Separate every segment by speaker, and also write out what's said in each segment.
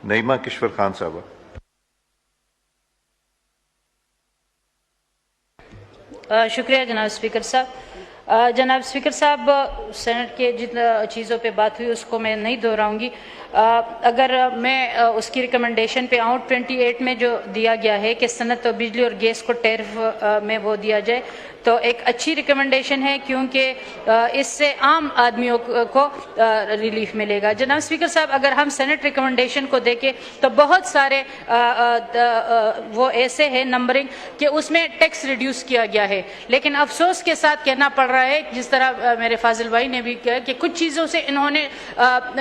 Speaker 1: نعیمہ کشور خان صاحبہ.
Speaker 2: شکریہ جناب اسپیکر صاحب. جناب اسپیکر صاحب، سینٹ کے جن چیزوں پہ بات ہوئی اس کو میں نہیں دہراؤں گی. اگر میں اس کی ریکمنڈیشن پہ آؤں، 28 میں جو دیا گیا ہے کہ صنعت اور بجلی اور گیس کو ٹیرف میں وہ دیا جائے، تو ایک اچھی ریکمنڈیشن ہے کیونکہ اس سے عام آدمیوں کو ریلیف ملے گا. جناب اسپیکر صاحب، اگر ہم سینٹ ریکمنڈیشن کو دیکھیں تو بہت سارے وہ ایسے ہیں نمبرنگ کہ اس میں ٹیکس ریڈیوس کیا گیا ہے، لیکن افسوس کے ساتھ کہنا پڑ رہا ہے، جس طرح میرے فاضل بھائی نے بھی کہا کہ کچھ چیزوں سے انہوں نے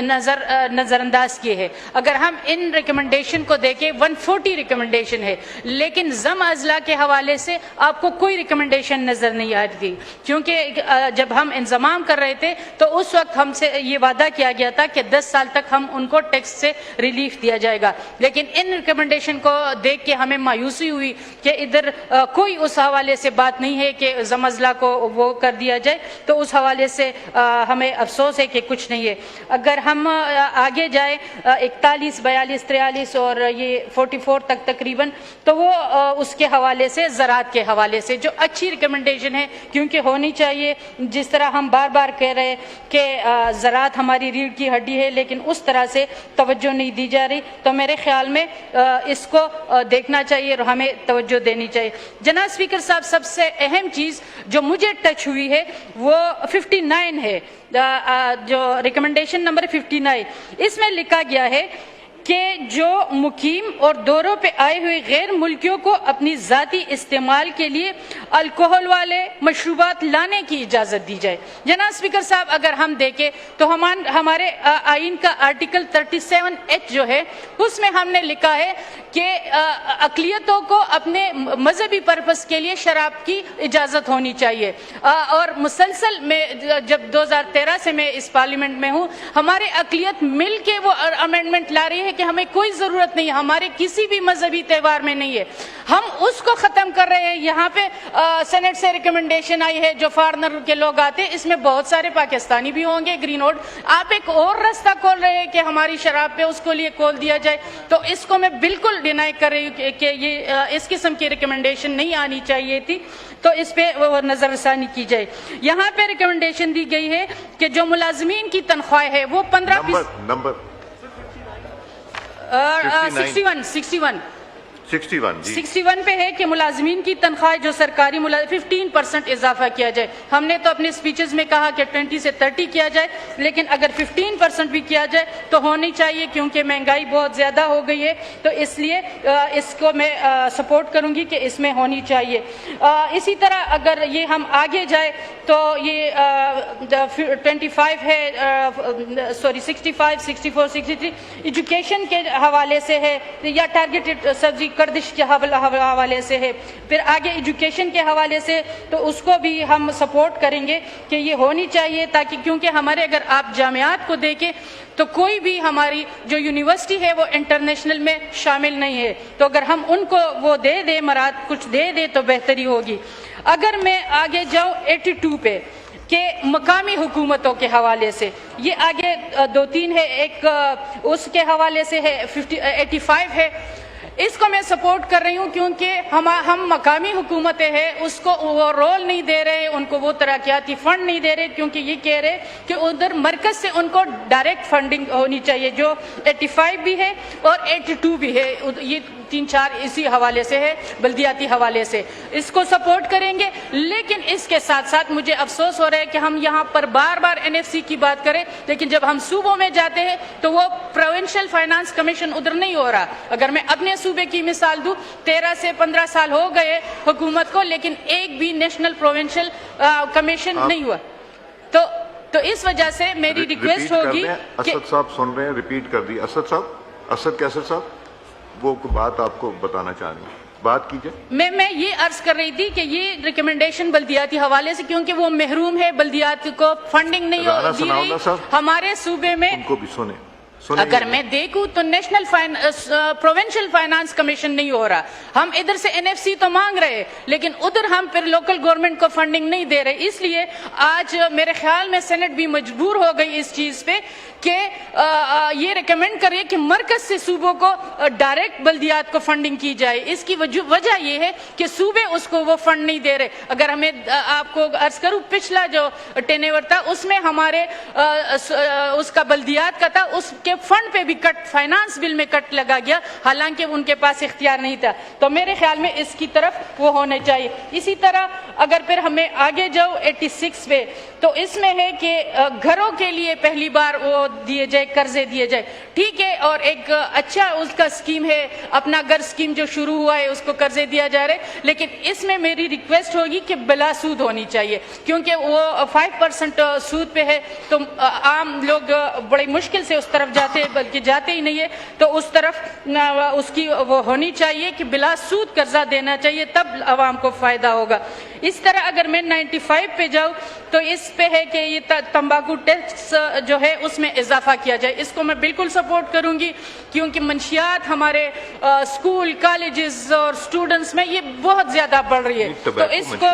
Speaker 2: نظر انداز کیے ہیں. اگر ہم ان ریکمنڈیشن کو دیکھیں، 140 ریکمنڈیشن ہے، لیکن ضم اضلاع کے حوالے سے آپ کو کوئی ریکمنڈیشن نظر نہیں آ رہی تھی، کیونکہ جب ہم انضمام کر رہے تھے تو اس وقت ہم سے یہ وعدہ کیا گیا تھا کہ 10 سال تک ہم ان کو ٹیکس سے ریلیف دیا جائے گا. لیکن ان ریکمنڈیشن کو دیکھ کے ہمیں مایوسی ہوئی کہ ادھر کوئی اس حوالے سے بات نہیں ہے کہ ضم اضلاع کو وہ کر دیا جائے، تو اس حوالے سے ہمیں افسوس ہے کہ کچھ نہیں ہے. اگر ہم آگے جائے 41، 42، 43 اور یہ 44 تک تقریباً، تو وہ اس کے حوالے سے زراعت کے حوالے سے جو اچھی ریکمنڈیشن ہے، کیونکہ ہونی چاہیے. جس طرح ہم بار بار کہہ رہے کہ زراعت ہماری ریڑھ کی ہڈی ہے، لیکن اس طرح سے توجہ نہیں دی جا رہی، تو میرے خیال میں اس کو دیکھنا چاہیے اور ہمیں توجہ دینی چاہیے. جناب اسپیکر صاحب، سب سے اہم چیز جو مجھے ٹچ ہوئی ہے وہ 59 ہے، جو ریکمنڈیشن نمبر 59. اس میں لکھا گیا ہے کہ جو مقیم اور دوروں پہ آئے ہوئے غیر ملکیوں کو اپنی ذاتی استعمال کے لیے الکوہل والے مشروبات لانے کی اجازت دی جائے. جناب اسپیکر صاحب، اگر ہم دیکھیں تو ہمارے آئین کا آرٹیکل 37H جو ہے، اس میں ہم نے لکھا ہے کہ اقلیتوں کو اپنے مذہبی پرپس کے لیے شراب کی اجازت ہونی چاہیے. اور مسلسل میں جب 2013 سے میں اس پارلیمنٹ میں ہوں، ہمارے اقلیت مل کے وہ امینڈمنٹ لا رہی ہے کہ ہمیں کوئی ضرورت نہیں، ہمارے کسی بھی مذہبی تہوار میں نہیں ہے، ہم اس کو ختم کر رہے ہیں. یہاں پہ سینٹ سے ریکمنڈیشن آئی ہے جو فارنر کے لوگ آتے ہیں، اس میں بہت سارے پاکستانی بھی ہوں گے. گرین ووڈ آپ ایک اور راستہ کھول رہے ہیں کہ ہماری شراب پہ اس کو لیے کھول دیا جائے، تو اس کو میں بالکل ڈینائی کر رہی ہوں کہ یہ اس قسم کی ریکمنڈیشن نہیں آنی چاہیے تھی، تو اس پہ نظر ثانی کی جائے. یہاں پہ ریکمنڈیشن دی گئی ہے کہ جو ملازمین کی تنخواہ ہے وہ 15% 61 پہ ہے کہ ملازمین کی تنخواہ جو سرکاری 15% اضافہ کیا جائے. ہم نے تو اپنے سپیچز میں کہا کہ 20 سے 30 کیا جائے، لیکن اگر 15% بھی کیا جائے تو ہونی چاہیے، کیونکہ مہنگائی بہت زیادہ ہو گئی ہے، تو اس لیے اس کو میں سپورٹ کروں گی کہ اس میں ہونی چاہیے. اسی طرح اگر یہ ہم آگے جائے تو یہ 25 ہے، 65، 64، 63 ایجوکیشن کے حوالے سے ہے، یا ٹارگیٹڈ سبزی کردش کے حوالے سے ہے. پھر آگے ایجوکیشن کے حوالے سے تو اس کو بھی ہم سپورٹ کریں گے کہ یہ ہونی چاہیے، تاکہ کیونکہ ہمارے اگر آپ جامعات کو دیکھیں تو کوئی بھی ہماری جو یونیورسٹی ہے وہ انٹرنیشنل میں شامل نہیں ہے، تو اگر ہم ان کو وہ دے مراد کچھ دے تو بہتری ہوگی. اگر میں آگے جاؤں 82 پہ کہ مقامی حکومتوں کے حوالے سے، یہ آگے 2-3 ہے، ایک اس کے حوالے سے ہے 85 ہے. اس کو میں سپورٹ کر رہی ہوں کیونکہ ہم مقامی حکومتیں ہیں، اس کو وہ رول نہیں دے رہے، ان کو وہ ترقیاتی فنڈ نہیں دے رہے، کیونکہ یہ کہہ رہے کہ ادھر مرکز سے ان کو ڈائریکٹ فنڈنگ ہونی چاہیے. جو 85 بھی ہے اور 82 بھی ہے، یہ 3-4 اسی حوالے سے ہے، بلدیاتی حوالے سے. اس کو سپورٹ کریں گے. لیکن اس کے ساتھ ساتھ مجھے افسوس ہو رہا ہے کہ ہم یہاں پر بار بار NFC کی بات کریں، لیکن جب ہم صوبوں میں جاتے ہیں تو وہ پروونشل فائنانس کمیشن ادھر نہیں ہو رہا. اگر میں اپنے صوبے کی مثال دوں، 13 سے 15 سال ہو گئے حکومت کو، لیکن ایک بھی نیشنل پروونشل کمیشن نہیں ہوا. تو اس وجہ سے میری ریکویسٹ ہوگی کہ
Speaker 1: اسد صاحب سن رہے ہیں، ریپیٹ کر دی. اسد کیسر صاحب وہ بات آپ کو بتانا چاہ رہی ہیں، بات کیجئے.
Speaker 2: میں یہ عرض کر رہی تھی کہ یہ ریکمنڈیشن بلدیاتی حوالے سے، کیونکہ وہ محروم ہے، بلدیات کو فنڈنگ نہیں دی رہی ہمارے صوبے میں.
Speaker 1: ان کو بھی سنیں.
Speaker 2: اگر میں دیکھوں تو نیشنل پروونشل فائنانس کمیشن نہیں ہو رہا. ہم ادھر سے NFC تو مانگ رہے، لیکن ادھر ہم پھر لوکل گورنمنٹ کو فنڈنگ نہیں دے رہے. اس لیے آج میرے خیال میں سینٹ بھی مجبور ہو گئی اس چیز پہ کہ یہ ریکمینڈ کر رہی ہے کہ مرکز سے صوبوں کو ڈائریکٹ بلدیات کو فنڈنگ کی جائے. اس کی وجہ یہ ہے کہ صوبے اس کو وہ فنڈ نہیں دے رہے. اگر ہمیں آپ کو عرض کروں پچھلا جو ٹینیور تھا اس میں ہمارے اس کا بلدیات کا تھا, اس کے فنڈ پہ بھی کٹ, فائنانس بل میں کٹ لگا گیا, حالانکہ ان کے پاس اختیار نہیں تھا. تو میرے خیال میں اس کی طرف وہ ہونے چاہیے. اسی طرح اگر پھر ہمیں آگے جاؤ 86 پہ, تو اس میں ہے کہ گھروں کے لیے پہلی بار وہ دیے جائے, قرضے دیے جائے, ٹھیک ہے, اور ایک اچھا اس کا اسکیم ہے اپنا گھر اسکیم جو شروع ہوا ہے, اس کو قرضے دیا جا رہا ہے. لیکن اس میں میری ریکویسٹ ہوگی کہ بلا سود ہونی چاہیے, کیونکہ وہ 5% سود پہ ہے, تو عام لوگ بڑی مشکل سے اس طرف جاتے ہیں, بلکہ جاتے ہی نہیں ہے. تو اس طرف اس کی وہ ہونی چاہیے کہ بلا سود قرضہ دینا چاہیے, تب عوام کو فائدہ ہوگا. اس طرح اگر میں 95 پہ جاؤں تو اس پہ ہے کہ یہ تمباکو ٹیکس جو ہے اس میں اضافہ کیا جائے. اس کو میں بالکل سپورٹ کروں گی, کیونکہ منشیات ہمارے اسکول, کالجز اور اسٹوڈنٹس میں یہ بہت زیادہ بڑھ رہی ہے, تو اس کو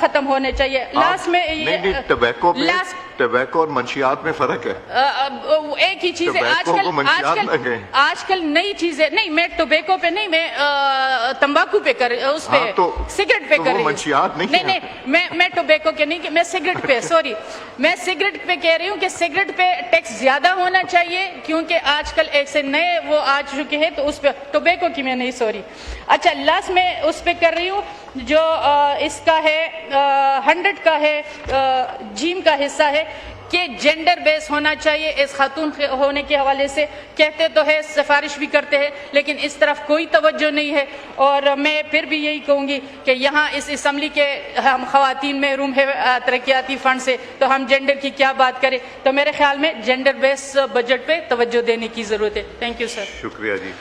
Speaker 2: ختم ہونے چاہیے. لاسٹ میں
Speaker 1: ٹبیکو اور منشیات میں فرق ہے.
Speaker 2: ایک ہی چیز ہے, آج کل نئی چیزیں نہیں, میں ٹوبیکو پہ نہیں, میں تمباکو پہ اس پہ سگریٹ پہ کر رہی ہوں. نہیں, میں ٹوبیکو کے نہیں, میں سگریٹ پہ, سوری, میں سگریٹ پہ کہہ رہی ہوں کہ سگریٹ پہ ٹیکس زیادہ ہونا چاہیے, کیونکہ آج کل ایک سے نئے وہ آ چکے ہیں, تو اس پہ ٹوبیکو کی میں نہیں, سوری. اچھا, لاسٹ میں اس پہ کر رہی ہوں جو اس کا ہے 100 کا ہے, جیم کا حصہ ہے کہ جینڈر بیس ہونا چاہیے. اس خاتون ہونے کے حوالے سے کہتے تو ہے, سفارش بھی کرتے ہیں, لیکن اس طرف کوئی توجہ نہیں ہے. اور میں پھر بھی یہی کہوں گی کہ یہاں اس اسمبلی کے ہم خواتین محروم ہے ترقیاتی فنڈ سے, تو ہم جینڈر کی کیا بات کریں. تو میرے خیال میں جینڈر بیس بجٹ پہ توجہ دینے کی ضرورت ہے. Thank you sir.
Speaker 1: شکریہ جی.